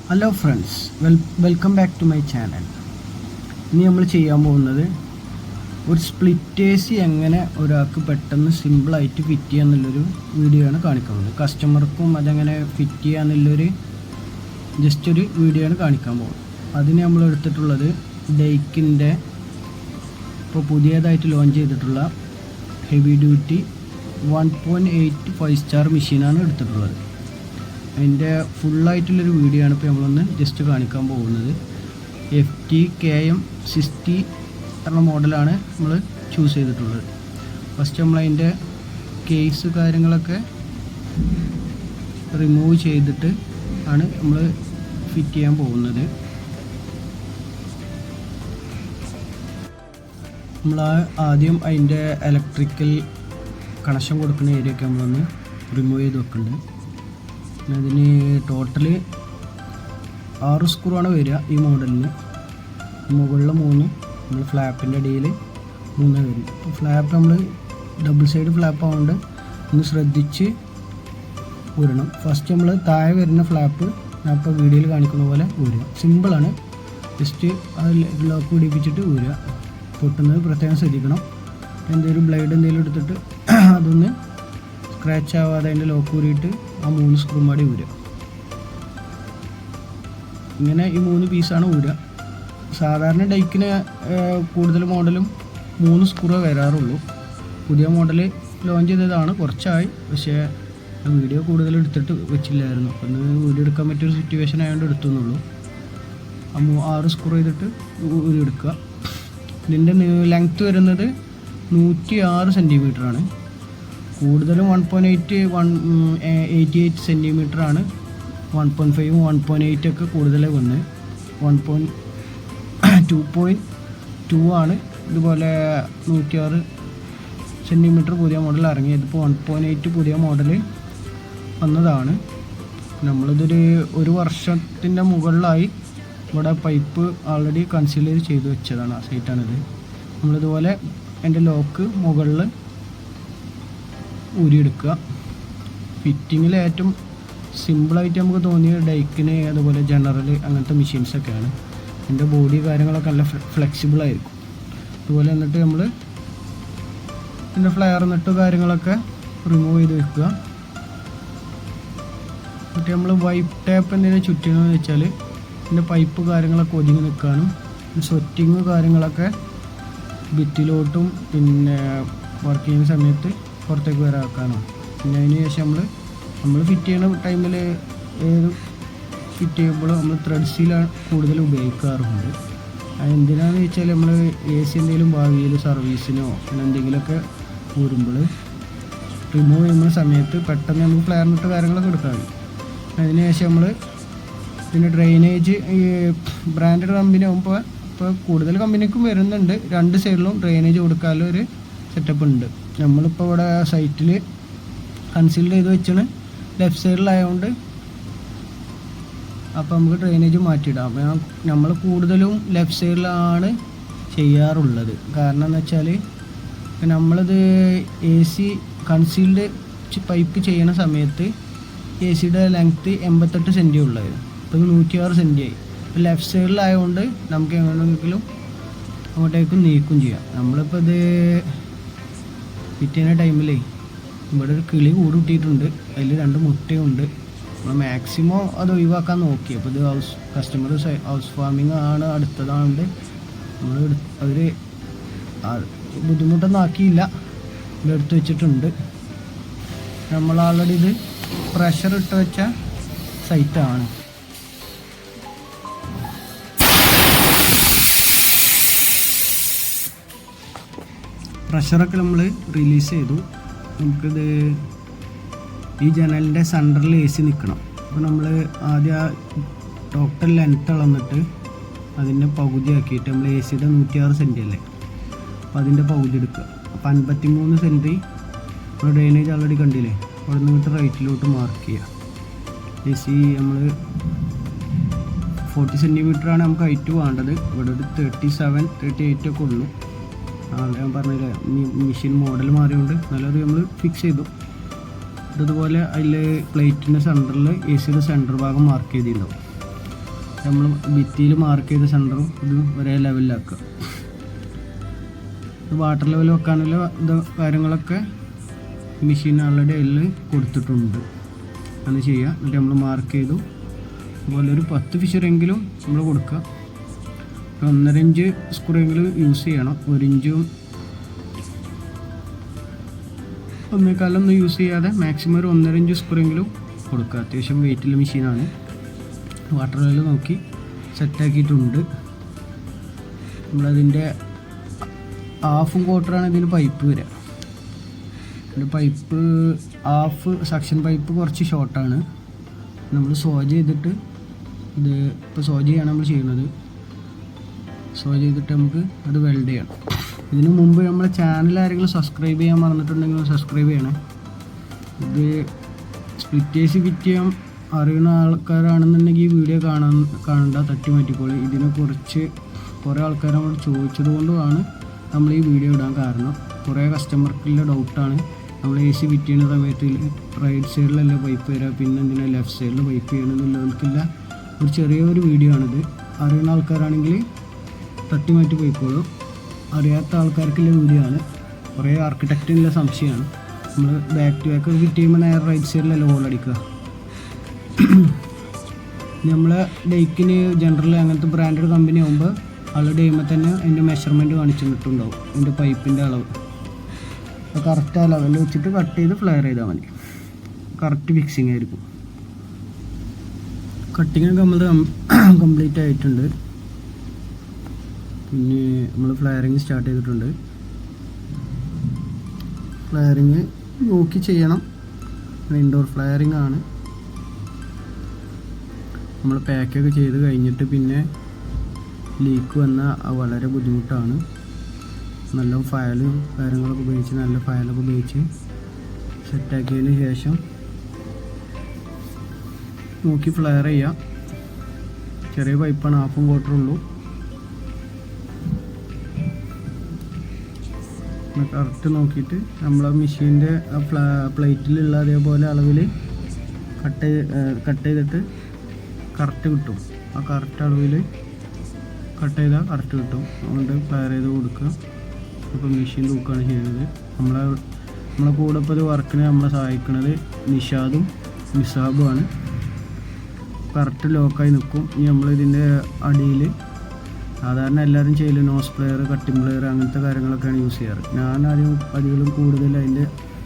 Hello friends, welcome back to my channel. ഇനി നമ്മൾ ചെയ്യാൻ പോകുന്നത് ഒരു സ്പ്ലിറ്റ് എ സി എങ്ങനെ ഒരാൾക്ക് പെട്ടെന്ന് സിമ്പിളായിട്ട് ഫിറ്റ് ചെയ്യുക എന്നുള്ളൊരു വീഡിയോ ആണ് കാണിക്കാൻ പോകുന്നത്. കസ്റ്റമർക്കും അതെങ്ങനെ ഫിറ്റ് ചെയ്യുക എന്നുള്ളൊരു ജസ്റ്റ് ഒരു വീഡിയോ ആണ് കാണിക്കാൻ പോകുന്നത്. അതിന് നമ്മൾ എടുത്തിട്ടുള്ളത് ഡൈക്കിൻ്റെ ഇപ്പോൾ പുതിയതായിട്ട് ലോഞ്ച് ചെയ്തിട്ടുള്ള ഹെവി ഡ്യൂട്ടി 1.8 5 സ്റ്റാർ മെഷീനാണ് എടുത്തിട്ടുള്ളത്. അതിൻ്റെ ഫുള്ളായിട്ടുള്ളൊരു വീഡിയോ ആണ് ഇപ്പോൾ നമ്മളൊന്ന് ജസ്റ്റ് കാണിക്കാൻ പോകുന്നത്. FTKM60 എന്ന മോഡലാണ് നമ്മൾ ചൂസ് ചെയ്തിട്ടുള്ളത്. ഫസ്റ്റ് നമ്മളതിൻ്റെ കേസ് കാര്യങ്ങളൊക്കെ റിമൂവ് ചെയ്തിട്ട് ആണ് നമ്മൾ ഫിറ്റ് ചെയ്യാൻ പോകുന്നത്. നമ്മൾ ആദ്യം അതിൻ്റെ ഇലക്ട്രിക്കൽ കണക്ഷൻ കൊടുക്കുന്ന ഏരിയ ഒക്കെ നമ്മളൊന്ന് റിമൂവ് ചെയ്ത് വെക്കുന്നുണ്ട്. അതിന് ടോട്ടൽ 6 സ്ക്രൂ ആണ് വരിക ഈ മോഡലിന്. മുകളിൽ 3, നമ്മൾ ഫ്ലാപ്പിൻ്റെ അടിയിൽ 3 വരും. ഫ്ലാപ്പ് നമ്മൾ ഡബിൾ സൈഡ് ഫ്ലാപ്പ് ആവുകൊണ്ട് ഒന്ന് ശ്രദ്ധിച്ച് ഊരണം. ഫസ്റ്റ് നമ്മൾ താഴെ വരുന്ന ഫ്ലാപ്പ് ഞാൻ ഇപ്പോൾ വീഡിയോയിൽ കാണിക്കുന്ന പോലെ ഊരുക. സിമ്പിളാണ്, ജസ്റ്റ് അത് ലോക്ക് പിടിപ്പിച്ചിട്ട് ഊരുക. പൊട്ടുന്നത് പ്രത്യേകം ശ്രദ്ധിക്കണം. എന്തെങ്കിലും ബ്ലേഡ് എന്തെങ്കിലും എടുത്തിട്ട് അതൊന്ന് സ്ക്രാച്ച് ആവാതെ അതിൻ്റെ ലോക്ക് ഊരിയിട്ട് ആ 3 സ്ക്രൂ മാടി ഊരുക. ഇങ്ങനെ ഈ 3 പീസാണ് ഊരുക. സാധാരണ ഡൈക്കിന് കൂടുതൽ മോഡലും 3 സ്ക്രൂ വരാറുള്ളൂ. പുതിയ മോഡൽ ലോഞ്ച് ചെയ്തതാണ്, കുറച്ചായി. പക്ഷേ വീഡിയോ കൂടുതൽ എടുത്തിട്ട് വെച്ചില്ലായിരുന്നു. അപ്പം വീഡിയോ എടുക്കാൻ പറ്റിയൊരു സിറ്റുവേഷൻ ആയതുകൊണ്ട് എടുത്തുന്നുള്ളൂ. 6 സ്ക്രൂ ചെയ്തിട്ട് ഊരിയെടുക്കുക. ഇതിൻ്റെ ലെങ്ത്ത് വരുന്നത് 106 സെൻറ്റിമീറ്ററാണ്. കൂടുതലും 1.88 സെൻറ്റിമീറ്ററാണ്. 1.5 1.8 ഒക്കെ കൂടുതലേ വന്ന് 2.2 ആണ്. ഇതുപോലെ 106 സെൻറ്റിമീറ്റർ പുതിയ മോഡൽ ഇറങ്ങിയത്. ഇപ്പോൾ 1.8 പുതിയ മോഡൽ വന്നതാണ്. നമ്മളിതൊരു 1 വർഷത്തിൻ്റെ മുകളിലായി ഇവിടെ പൈപ്പ് ഓൾറെഡി കൺസീൽ ചെയ്ത് വെച്ചതാണ്. ആ സൈറ്റാണിത്. നമ്മളിതുപോലെ എൻ്റെ ലോക്ക് മുകളിൽ ഊരിയെടുക്കുക. ഫിറ്റിങ്ങിൽ ഏറ്റവും സിമ്പിളായിട്ട് നമുക്ക് തോന്നിയ ഡൈക്കിന് അതുപോലെ ജനറൽ അങ്ങനത്തെ മെഷീൻസൊക്കെയാണ്. എൻ്റെ ബോഡി കാര്യങ്ങളൊക്കെ നല്ല ഫ്ലെക്സിബിളായിരിക്കും. അതുപോലെ എന്നിട്ട് നമ്മൾ ഇതിൻ്റെ ഫ്ലെയർ നെട്ട് കാര്യങ്ങളൊക്കെ റിമൂവ് ചെയ്ത് വെക്കുക. എന്നിട്ട് നമ്മൾ വൈപ്പ് ടാപ്പ് എന്തെങ്കിലും ചുറ്റുന്നതെന്ന് വെച്ചാൽ ഇതിൻ്റെ പൈപ്പ് കാര്യങ്ങളൊക്കെ ഒതുങ്ങി നിൽക്കാനും സ്വെറ്റിങ് കാര്യങ്ങളൊക്കെ ഭിത്തിലോട്ടും പിന്നെ വർക്ക് ചെയ്യുന്ന സമയത്ത് പുറത്തേക്ക് വരാക്കാനോ. പിന്നെ അതിന് ശേഷം നമ്മൾ ഫിറ്റ് ചെയ്യുന്ന ടൈമിൽ ഏത് ഫിറ്റ് ചെയ്യുമ്പോഴും നമ്മൾ ത്രെഡ്സിലാണ് കൂടുതൽ ഉപയോഗിക്കാറുണ്ട്. എന്തിനാണെന്ന് വെച്ചാൽ നമ്മൾ AC എന്തെങ്കിലും ഭാവിയിൽ സർവീസിനോ അങ്ങനെ എന്തെങ്കിലുമൊക്കെ ഊരുമ്പോൾ റിമൂവ് ചെയ്യുന്ന സമയത്ത് പെട്ടെന്ന് നമുക്ക് ഫ്ലെയർ നെട്ട് കാര്യങ്ങളൊക്കെ എടുക്കാൻ കഴിയും. അതിന് ശേഷം നമ്മൾ പിന്നെ ഡ്രെയിനേജ് ഈ ബ്രാൻഡഡ് കമ്പനി ആകുമ്പോൾ ഇപ്പോൾ കൂടുതൽ കമ്പനിക്കും വരുന്നുണ്ട്. 2 സൈഡിലും ഡ്രെയിനേജ് കൊടുക്കാനുള്ള ഒരു സെറ്റപ്പ് ഉണ്ട്. നമ്മളിപ്പോൾ ഇവിടെ സൈറ്റിൽ കൺസീൽ ചെയ്ത് വെച്ചാണ് ലെഫ്റ്റ് സൈഡിലായതുകൊണ്ട് അപ്പോൾ നമുക്ക് ഡ്രെയിനേജ് മാറ്റിയിടാം. നമ്മൾ കൂടുതലും ലെഫ്റ്റ് സൈഡിലാണ് ചെയ്യാറുള്ളത്. കാരണം എന്ന് വെച്ചാൽ നമ്മളിത് AC കൺസീൽഡ് പൈപ്പ് ചെയ്യുന്ന സമയത്ത് ACയുടെ ലെങ്ത്ത് 88 സെൻറ്റി ഉള്ളത്. ഇപ്പോൾ 106 സെൻറ്റി ആയി. ലെഫ്റ്റ് സൈഡിലായതുകൊണ്ട് നമുക്ക് എങ്ങനെയെങ്കിലും അങ്ങോട്ടേക്ക് നീക്കും ചെയ്യാം. നമ്മളിപ്പോൾ ഇത് ഫിറ്റ് ചെയ്യുന്ന ടൈമിലേ ഇവിടെ ഒരു കിളി കൂട് കിട്ടിയിട്ടുണ്ട്. അതിൽ 2 മുട്ടയുണ്ട്. നമ്മൾ മാക്സിമം അത് ഒഴിവാക്കാൻ നോക്കി. അപ്പോൾ ഇത് കസ്റ്റമർ ഹൗസ് ഫാമിംഗ് ആണ്, അടുത്തതാണ്ട് നമ്മൾ അവർ ബുദ്ധിമുട്ടൊന്നും ആക്കിയില്ല, ഇതെടുത്ത് വെച്ചിട്ടുണ്ട്. നമ്മൾ ആൾറെഡി ഇത് പ്രഷർ ഇട്ട് വെച്ച സൈറ്റാണ്. പ്രഷറൊക്കെ നമ്മൾ റിലീസ് ചെയ്തു. നമുക്കിത് ഈ ജനലിൻ്റെ സെൻറ്ററിൽ AC നിൽക്കണം. അപ്പോൾ നമ്മൾ ആദ്യം ടോട്ടൽ ലെങ്ത്ത് അളന്നിട്ട് അതിൻ്റെ പകുതി ആക്കിയിട്ട് നമ്മൾ ACയുടെ 106 സെൻറ്റി അല്ലേ, അപ്പോൾ അതിൻ്റെ പകുതി എടുക്കുക. അപ്പോൾ 53 സെൻറ്റി നമ്മൾ ഡ്രെയിനേജ് ഓൾറെഡി കണ്ടില്ലേ, അവിടെ നിന്നിട്ട് റൈറ്റിലോട്ട് മാർക്ക് ചെയ്യുക. AC നമ്മൾ 40 സെൻറ്റിമീറ്ററാണ് നമുക്ക് ഹൈറ്റ് വേണ്ടത്. ഇവിടെ ഒരു 37 38 ഒക്കെ ഉള്ളൂ. ഞാൻ പറഞ്ഞില്ലേ മെഷീൻ മോഡൽ മാറിയോണ്ട് നല്ലത് നമ്മൾ ഫിക്സ് ചെയ്തു. ഇതുപോലെ അതിൽ പ്ലേറ്റിൻ്റെ സെൻറ്ററിൽ AC യുടെ സെൻറ്റർ ഭാഗം മാർക്ക് ചെയ്തിട്ടുണ്ടാവും. നമ്മൾ ഭിത്തിയിൽ മാർക്ക് ചെയ്ത സെൻറ്ററും ഇത് ഒരേ ലെവലിലാക്കുക. വാട്ടർ ലെവൽ വെക്കാനുള്ള കാര്യങ്ങളൊക്കെ മെഷീൻ ആൾറെഡി അതിൽ കൊടുത്തിട്ടുണ്ട്. അത് ചെയ്യുക. എന്നിട്ട് നമ്മൾ മാർക്ക് ചെയ്തു. അതുപോലെ ഒരു 10 ഫിഷറെങ്കിലും നമ്മൾ കൊടുക്കുക. 1.5 ഇഞ്ച് സ്ക്രൂവെങ്കിലും യൂസ് ചെയ്യണം. 1 ഇഞ്ചും 1.25 യൂസ് ചെയ്യാതെ മാക്സിമം ഒരു 1.5 ഇഞ്ച് സ്ക്രൂവെങ്കിലും കൊടുക്കുക. അത്യാവശ്യം വെയിറ്റുള്ള മെഷീനാണ്. വാട്ടർ ലെവൽ നോക്കി സെറ്റാക്കിയിട്ടുണ്ട്. നമ്മളതിൻ്റെ ഹാഫും ക്വാർട്ടറാണ് ഇതിന് പൈപ്പ് വരിക. ഇതിൻ്റെ പൈപ്പ് ഹാഫ് സക്ഷൻ പൈപ്പ് കുറച്ച് ഷോർട്ടാണ്. നമ്മൾ സോജ് ചെയ്തിട്ട് ഇത് ഇപ്പോൾ സോജ് ചെയ്യാണ് നമ്മൾ ചെയ്യുന്നത്. സോജ് ചെയ്തിട്ട് നമുക്ക് അത് വെൽഡ് ചെയ്യണം. ഇതിനു മുമ്പ് നമ്മളെ ചാനൽ ആരെങ്കിലും സബ്സ്ക്രൈബ് ചെയ്യാൻ മറന്നിട്ടുണ്ടെങ്കിൽ സബ്സ്ക്രൈബ് ചെയ്യണേ. ഇത് സ്പ്ലിറ്റേഴ്സ് ഫിറ്റ് ചെയ്യാൻ അറിയുന്ന ആൾക്കാരാണെന്നുണ്ടെങ്കിൽ ഈ വീഡിയോ കാണണ്ട, തട്ടി മാറ്റിക്കോളി. ഇതിനെക്കുറിച്ച് കുറേ ആൾക്കാർ നമ്മൾ ചോദിച്ചത് കൊണ്ടുമാണ് നമ്മൾ ഈ വീഡിയോ ഇടാൻ കാരണം. കുറേ കസ്റ്റമർക്കുള്ള ഡൗട്ടാണ്. നമ്മൾ AC ഫിറ്റ് ചെയ്യുന്ന സമയത്ത് റൈറ്റ് സൈഡിലല്ല പൈപ്പ് വരിക, പിന്നെ എന്തിനാ ലെഫ്റ്റ് സൈഡിൽ പൈപ്പ് ചെയ്യണമെന്നുള്ളവർക്കില്ല ഒരു ചെറിയൊരു വീഡിയോ ആണിത്. അറിയുന്ന ആൾക്കാരാണെങ്കിൽ തട്ടി മാറ്റി പോയിക്കോളൂ. അറിയാത്ത ആൾക്കാർക്കുള്ള വീഡിയോ ആണ്. കുറേ ആർക്കിടെക്റ്റിനുള്ള സംശയമാണ്. നമ്മൾ ബാക്ക് ടു ബാക്ക് ഫിറ്റ് ചെയ്യുമ്പോൾ നേരെ റൈറ്റ് സൈഡിലല്ല ഹോൾ അടിക്കുക. നമ്മളെ ഡേക്കിന് ജനറൽ അങ്ങനത്തെ ബ്രാൻഡഡ് കമ്പനി ആകുമ്പോൾ ആളുടെ ചെയ്യുമ്പോൾ തന്നെ അതിൻ്റെ മെഷർമെൻറ്റ് കാണിച്ചിട്ടുണ്ടാവും, അതിൻ്റെ പൈപ്പിൻ്റെ അളവ്. അപ്പോൾ കറക്റ്റ് ആ ലെവലിൽ വെച്ചിട്ട് കട്ട് ചെയ്ത് ഫ്ലെയർ ചെയ്താൽ മതി. കറക്റ്റ് ഫിക്സിങ് ആയിരിക്കും. കട്ടിങ്ങൊക്കെ നമ്മൾ കംപ്ലീറ്റ് ആയിട്ടുണ്ട്. പിന്നെ നമ്മൾ ഫ്ലെയറിങ് സ്റ്റാർട്ട് ചെയ്തിട്ടുണ്ട്. ഫ്ലെയറിങ് നോക്കി ചെയ്യണം. ഇൻഡോർ ഫ്ലെയറിങ് ആണ്. നമ്മൾ പാക്കൊക്കെ ചെയ്ത് കഴിഞ്ഞിട്ട് പിന്നെ ലീക്ക് വന്നാൽ വളരെ ബുദ്ധിമുട്ടാണ്. നല്ല ഫയലും കാര്യങ്ങളൊക്കെ ഉപയോഗിച്ച് നല്ല ഫയലൊക്കെ ഉപയോഗിച്ച് സെറ്റാക്കിയതിന് ശേഷം നോക്കി ഫ്ലെയർ ചെയ്യാം. ചെറിയ പൈപ്പാണ്, ഹാഫും ക്വാർട്ടറുള്ളൂ. കറക്റ്റ് നോക്കിയിട്ട് നമ്മളെ മെഷീൻ്റെ പ്ലേറ്റിലുള്ള അതേപോലെ അളവിൽ കട്ട് ചെയ്തിട്ട് കറക്റ്റ് കിട്ടും. ആ കറക്റ്റ് അളവിൽ കട്ട് ചെയ്താൽ കറക്റ്റ് കിട്ടും. അതുകൊണ്ട് ഫ്ലെയർ ചെയ്ത് കൊടുക്കുക. അപ്പോൾ മെഷീൻ തൂക്കുകയാണ് ചെയ്യുന്നത്. നമ്മളെ കൂടെ ഇപ്പോൾ വർക്കിന് നമ്മളെ സഹായിക്കുന്നത് നിഷാദും നിസാബുമാണ്. കറക്റ്റ് ലോക്കായി നിൽക്കും. ഇനി നമ്മളിതിൻ്റെ അടിയിൽ സാധാരണ എല്ലാവരും ചെയ്യല് നോസ് പ്ലെയർ, കട്ടിംഗ് പ്ലെയർ അങ്ങനത്തെ കാര്യങ്ങളൊക്കെയാണ് യൂസ് ചെയ്യാറ്. ഞാൻ അധികം കൂടുതൽ അതിൻ്റെ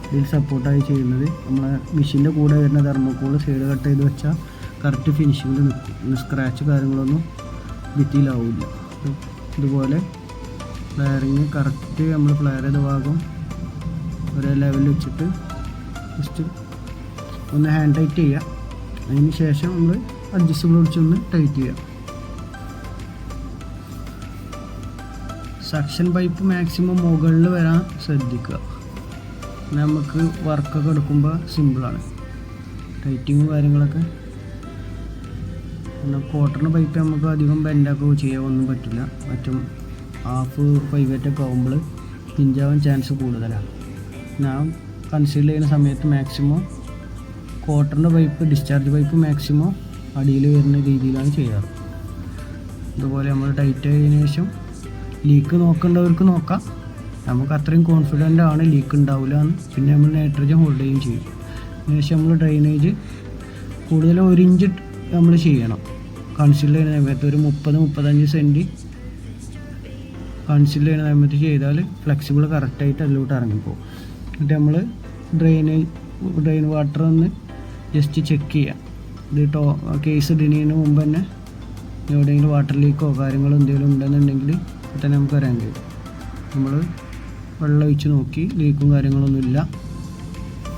ഇതിൽ സപ്പോർട്ടായി ചെയ്യുന്നത് നമ്മളെ മെഷീൻ്റെ കൂടെ വരുന്ന തെർമോക്കോൾ സൈഡ് കട്ട് ചെയ്ത് വെച്ചാൽ കറക്റ്റ് ഫിനിഷിങ്ങിൽ നിൽക്കും. സ്ക്രാച്ച് കാര്യങ്ങളൊന്നും ഭിത്തിയിലാവില്ല. ഇതുപോലെ ഫ്ലെയറിങ് കറക്റ്റ് നമ്മൾ ഫ്ലെയർ ചെയ്ത ഭാഗം ഒരേ ലെവലിൽ വെച്ചിട്ട് ജസ്റ്റ് ഒന്ന് ഹാൻഡ് ടൈറ്റ് ചെയ്യുക. അതിന് ശേഷം നമ്മൾ അഡ്ജസ്റ്റബിൾ പിടിച്ചൊന്ന് ടൈറ്റ് ചെയ്യുക. സക്ഷൻ പൈപ്പ് മാക്സിമം മുകളിൽ വരാൻ ശ്രദ്ധിക്കുക. നമുക്ക് വർക്കൊക്കെ എടുക്കുമ്പോൾ സിമ്പിളാണ് ടൈറ്റിങ്ങും കാര്യങ്ങളൊക്കെ. പിന്നെ ക്വാർട്ടറിന് പൈപ്പ് നമുക്ക് അധികം ബെൻഡൊക്കെ ചെയ്യാൻ ഒന്നും പറ്റില്ല. മറ്റും ഹാഫ് പൈവേറ്റൊക്കെ ആകുമ്പോൾ പിഞ്ചാവാൻ ചാൻസ് കൂടുതലാണ്. ഞാൻ കൺസീൽ ചെയ്യുന്ന സമയത്ത് മാക്സിമം ക്വാർട്ടറിൻ്റെ പൈപ്പ്, ഡിസ്ചാർജ് പൈപ്പ് മാക്സിമം അടിയിൽ വരുന്ന രീതിയിലാണ് ചെയ്യാറ്. അതുപോലെ നമ്മൾ ടൈറ്റ് ആയതിനു ശേഷം ലീക്ക് നോക്കേണ്ടവർക്ക് നോക്കാം. നമുക്ക് അത്രയും കോൺഫിഡൻ്റ് ആണ് ലീക്ക് ഉണ്ടാവില്ല എന്ന്. പിന്നെ നമ്മൾ നൈട്രജൻ ഹോൾഡ് ചെയ്യുകയും ചെയ്യും. അതിനുശേഷം നമ്മൾ ഡ്രെയിനേജ് കൂടുതലും 1 ഇഞ്ച് നമ്മൾ ചെയ്യണം. കൺസീൽ ചെയ്യുന്ന സമയത്ത് ഒരു 30-35 സെൻറ്റി കൺസീൽ ചെയ്യുന്ന സമയത്ത് ചെയ്താൽ ഫ്ലെക്സിബിൾ കറക്റ്റായിട്ട് അതിലോട്ട് ഇറങ്ങിപ്പോകും. എന്നിട്ട് നമ്മൾ ഡ്രെയിൻ വാട്ടർ ഒന്ന് ജസ്റ്റ് ചെക്ക് ചെയ്യാം. ഇത് കേസ് ഇടുന്നതിന് മുമ്പ് തന്നെ എവിടെയെങ്കിലും വാട്ടർ ലീക്കോ കാര്യങ്ങളോ എന്തെങ്കിലും ഉണ്ടെന്നുണ്ടെങ്കിൽ തന്നെ നമുക്ക് അറിയാൻ കഴിയും. നമ്മൾ വെള്ളം ഒഴിച്ച് നോക്കി ലീക്കും കാര്യങ്ങളൊന്നുമില്ല.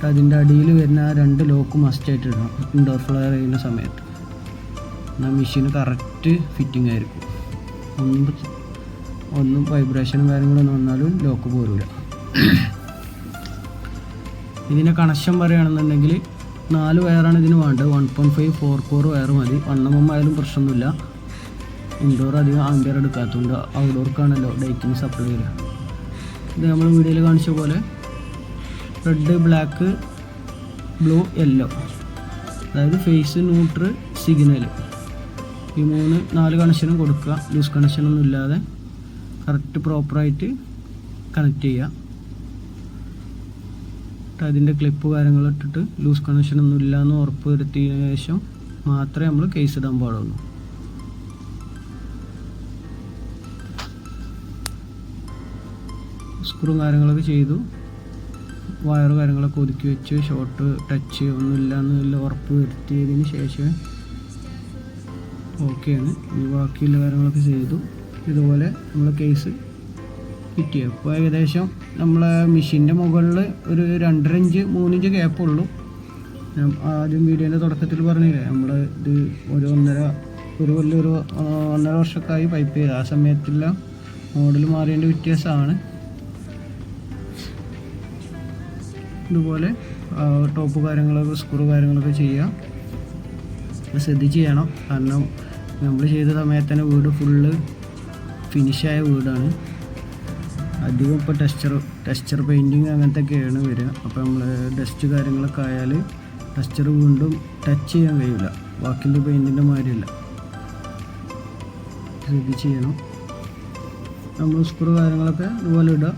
അതിൻ്റെ അടിയിൽ വരുന്ന ആ 2 ലോക്ക് മസ്റ്റായിട്ട് ഇടണം ഇൻഡോർ ഫ്ലെയർ ചെയ്യുന്ന സമയത്ത്. എന്നാൽ മെഷീന് കറക്റ്റ് ഫിറ്റിംഗ് ആയിരിക്കും. ഒന്നും വൈബ്രേഷനും കാര്യങ്ങളൊന്നും വന്നാലും ലോക്ക് പോരില്ല. ഇതിൻ്റെ കണക്ഷൻ പറയുകയാണെന്നുണ്ടെങ്കിൽ 4 വയറാണ് ഇതിന് വേണ്ടത്. 1.5 4 കോർ വയർ മതി. 1 mm ആയാലും പ്രശ്നമൊന്നുമില്ല. ഇൻഡോർ അധികം ആംബിയർ എടുക്കാത്തതുകൊണ്ട് ഔട്ട്ഡോർക്കാണല്ലോ ഡേക്കിന് സപ്ലൈ ചെയ്യുക. ഇത് നമ്മൾ വീഡിയോയിൽ കാണിച്ച പോലെ റെഡ്, ബ്ലാക്ക്, ബ്ലൂ, യെല്ലോ, അതായത് ഫേസ്, ന്യൂട്രൽ, സിഗ്നൽ ഈ 3-4 കണക്ഷനും കൊടുക്കുക. ലൂസ് കണക്ഷനൊന്നും ഇല്ലാതെ കറക്റ്റ് പ്രോപ്പറായിട്ട് കണക്ട് ചെയ്യുക. അതിൻ്റെ ക്ലിപ്പ് കാര്യങ്ങളിട്ടിട്ട് ലൂസ് കണക്ഷനൊന്നും ഇല്ലയെന്ന് ഉറപ്പ് വരുത്തിയതിനു ശേഷം മാത്രമേ നമ്മൾ കേസ് ഇടാൻ പാടുള്ളൂ. സ്ക്രൂ കാര്യങ്ങളൊക്കെ ചെയ്തു, വയറ് കാര്യങ്ങളൊക്കെ ഒതുക്കി വെച്ച്, ഷോർട്ട് ടച്ച് ഒന്നുമില്ല ഉറപ്പ് വരുത്തിയതിന് ശേഷം ഓക്കെയാണ്. ഈ ബാക്കിയുള്ള കാര്യങ്ങളൊക്കെ ചെയ്തു. ഇതുപോലെ നമ്മൾ കേസ് ഫിറ്റ് ചെയ്യുക. അപ്പോൾ ഏകദേശം നമ്മളെ മെഷീൻ്റെ മുകളിൽ ഒരു 2.5 ഇഞ്ച് 3 ഇഞ്ച് ഗ്യാപ്പുള്ളൂ. ആദ്യം വീഡിയോൻ്റെ തുടക്കത്തിൽ പറഞ്ഞില്ലേ, നമ്മൾ ഇത് ഒരു കൊല്ലം 1.5 വർഷമൊക്കെ ആയി പൈപ്പ് ചെയ്ത്. ആ സമയത്തെല്ലാം മോഡൽ മാറിയതിൻ്റെ വ്യത്യാസമാണ്. ഇതുപോലെ ടോപ്പ് കാര്യങ്ങളൊക്കെ സ്ക്രൂ കാര്യങ്ങളൊക്കെ ചെയ്യുക. ശ്രദ്ധിച്ച് ചെയ്യണം, കാരണം നമ്മൾ ചെയ്ത സമയത്ത് തന്നെ വീട് ഫുള്ള് ഫിനിഷായ വീടാണ്. അധികം ഇപ്പോൾ ടെക്സ്ചർ പെയിൻറ്റിങ് അങ്ങനത്തെയൊക്കെയാണ് വരിക. അപ്പോൾ നമ്മൾ ഡസ്റ്റ് കാര്യങ്ങളൊക്കെ ആയാൽ ടെക്സ്ചർ വീണ്ടും ടച്ച് ചെയ്യാൻ കഴിയില്ല, ബാക്കിയുള്ള പെയിൻറ്റിൻ്റെ മാതിരിയല്ല. ശ്രദ്ധിച്ച് ചെയ്യണം. നമ്മൾ സ്ക്രൂ കാര്യങ്ങളൊക്കെ ഇതുപോലെ ഇടുക.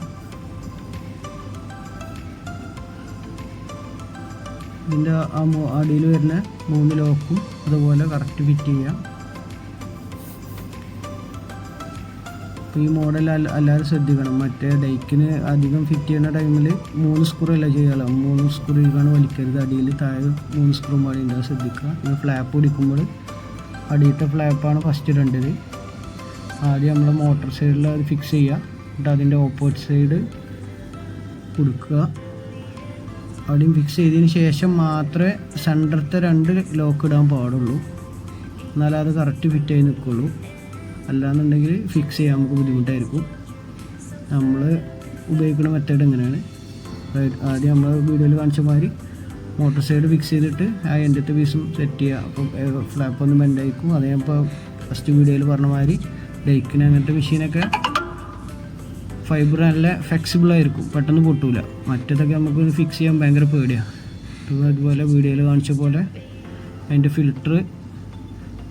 ഇതിൻ്റെ അടിയിൽ വരുന്ന 3 ലോക്കും അതുപോലെ കറക്റ്റ് ഫിറ്റ് ചെയ്യുക. അപ്പോൾ ഈ മോഡൽ എല്ലാവരും ശ്രദ്ധിക്കണം. മറ്റേ ഡൈക്കിന് അധികം ഫിറ്റ് ചെയ്യുന്ന ടൈമിൽ 3 സ്ക്രൂ അല്ല ചെയ്യാമല്ലോ, 3 സ്ക്രൂ ഇരിക്കാണ് വലിക്കരുത്. അടിയിൽ താഴെ 3 സ്ക്രൂ പാടി ഉണ്ടാകും, ശ്രദ്ധിക്കുക. പിന്നെ ഫ്ലാപ്പ് പിടിക്കുമ്പോൾ അടിയത്തെ ഫ്ലാപ്പാണ് ഫസ്റ്റ് ഇടേണ്ടത്. ആദ്യം നമ്മൾ മോട്ടർ സൈഡിൽ അത് ഫിക്സ് ചെയ്യുക, എന്നിട്ട് അതിൻ്റെ ഓപ്പോസിറ്റ് സൈഡ് കൊടുക്കുക. അവിടെയും ഫിക്സ് ചെയ്തതിന് ശേഷം മാത്രമേ സെൻറ്ററത്തെ 2 ലോക്ക് ഇടാൻ പാടുള്ളൂ, എന്നാലേ അത് കറക്റ്റ് ഫിറ്റ് ആയി നിൽക്കുള്ളൂ. അല്ലാന്നുണ്ടെങ്കിൽ ഫിക്സ് ചെയ്യാൻ നമുക്ക് ബുദ്ധിമുട്ടായിരിക്കും. നമ്മൾ ഉപയോഗിക്കുന്ന മെത്തേഡ് എങ്ങനെയാണ്, ആദ്യം നമ്മൾ വീഡിയോയിൽ കാണിച്ച മാതിരി മോട്ടർ സൈഡ് ഫിക്സ് ചെയ്തിട്ട് ആ എൻ്റത്തെ പീസും സെറ്റ് ചെയ്യുക. അപ്പം ഫ്ലാപ്പ് ഒന്നും ബെൻഡായിരിക്കും. അത് ഞാൻ ഇപ്പോൾ ഫസ്റ്റ് വീഡിയോയിൽ പറഞ്ഞ മാതിരി ഡൈക്കിന് അങ്ങനത്തെ മെഷീനൊക്കെ ഫൈബർ നല്ല ഫ്ലെക്സിബിളായിരിക്കും, പെട്ടെന്ന് പൊട്ടൂല. മറ്റേതൊക്കെ നമുക്ക് ഫിക്സ് ചെയ്യാൻ ഭയങ്കര പേടിയാണ്. അതുപോലെ വീഡിയോയിൽ കാണിച്ച പോലെ അതിൻ്റെ ഫിൽറ്റർ,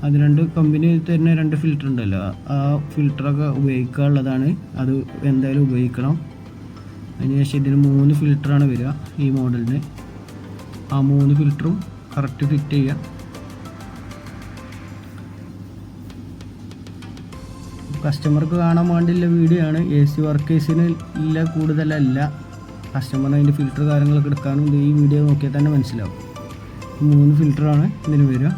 അത് 2 കമ്പനി തന്നെ 2 ഫിൽറ്റർ ഉണ്ടല്ലോ, ആ ഫിൽറ്ററൊക്കെ ഉപയോഗിക്കാനുള്ളതാണ്. അത് എന്തായാലും ഉപയോഗിക്കണം. അതിനുശേഷം ഇതിന് 3 ഫിൽറ്ററാണ് വരിക ഈ മോഡലിന്. ആ 3 ഫിൽറ്ററും കറക്റ്റ് ഫിറ്റ് ചെയ്യുക. കസ്റ്റമർക്ക് കാണാൻ വേണ്ടിയുള്ള വീഡിയോ ആണ്. AC വർക്കേഴ്സിന് ഇല്ല, കൂടുതലല്ല. കസ്റ്റമറിന് അതിൻ്റെ ഫിൽറ്റർ കാര്യങ്ങളൊക്കെ എടുക്കാനും ഈ വീഡിയോ നോക്കിയാൽ തന്നെ മനസ്സിലാവും. 3 ഫിൽറ്ററാണ് ഇതിന് വരിക.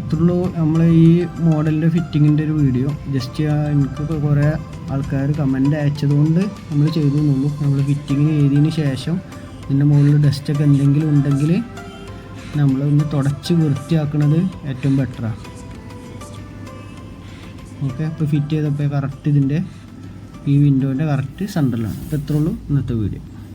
ഇത്രയുള്ളൂ നമ്മൾ ഈ മോഡലിൻ്റെ ഫിറ്റിങ്ങിൻ്റെ ഒരു വീഡിയോ. ജസ്റ്റ് എനിക്ക് കുറേ ആൾക്കാർ കമൻ്റ് അയച്ചതുകൊണ്ട് നമ്മൾ ചെയ്തു എന്നുള്ളൂ. നമ്മൾ ഫിറ്റിങ്ങിന് ചെയ്തതിന് ശേഷം ഇതിൻ്റെ മുകളിൽ ഡസ്റ്റൊക്കെ എന്തെങ്കിലും ഉണ്ടെങ്കിൽ നമ്മളൊന്ന് തുടച്ച് വൃത്തിയാക്കുന്നത് ഏറ്റവും ബെറ്ററാണ്. ഓക്കെ, അപ്പോൾ ഫിറ്റ് ചെയ്തപ്പോൾ കറക്റ്റ് ഇതിൻ്റെ ഈ വിൻഡോൻ്റെ കറക്റ്റ് സെൻറ്ററിലാണ്. അപ്പോൾ ഇത്രയുള്ളൂ ഇന്നത്തെ വീഡിയോ.